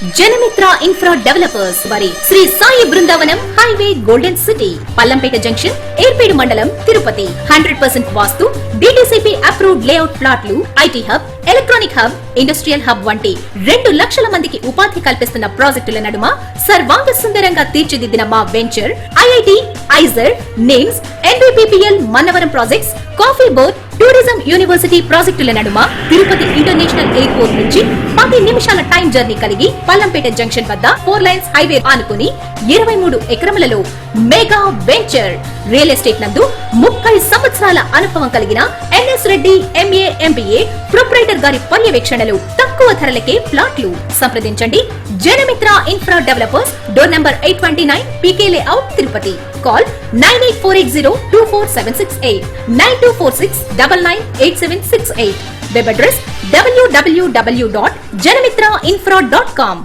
జనమిత్ర infra developers వారి Shri Sai Brindavanam highway golden city Pallampeta junction Yerpedu మండలం Tirupati 100% vastu DTCP approved layout ప్లాట్లు IT hub electronic hub industrial hub వంటి 2 లక్షల మందికి ఉపాధి కల్పిస్తున్న ప్రాజెక్టుల నడుమ సర్వాంగ సుందరంగా తీర్చిదిద్దిన మా venture IIT IISER NIMS NBPPL Mannavaram projects coffee board tourism university ప్రాజెక్టుల నడుమ తిరుపతి ఇంటర్నేషనల్ ఎయిర్పోర్ట్ నుంచి 10 నిమిషాల టైం జర్నీ కలిగి పల్లంపేట జంక్షన్ వద్ద 4 లైన్స్ హైవే ఆనుకుని 23 ఎకరములలో మెగా వెంచర్ రియల్ ఎస్టేట్ నందు 30 సంవత్సరాల అనుభవం కలిగిన NS Reddy MA MBA proprietor గారి పర్యవేక్షణలో తక్కువ ధరలకే ప్లాట్లు సంప్రదించండి. Janamitra infra developers door number 829 PK layout Tirupati. Call 9840247668 9246998768. Web address www.janamitrainfra.com.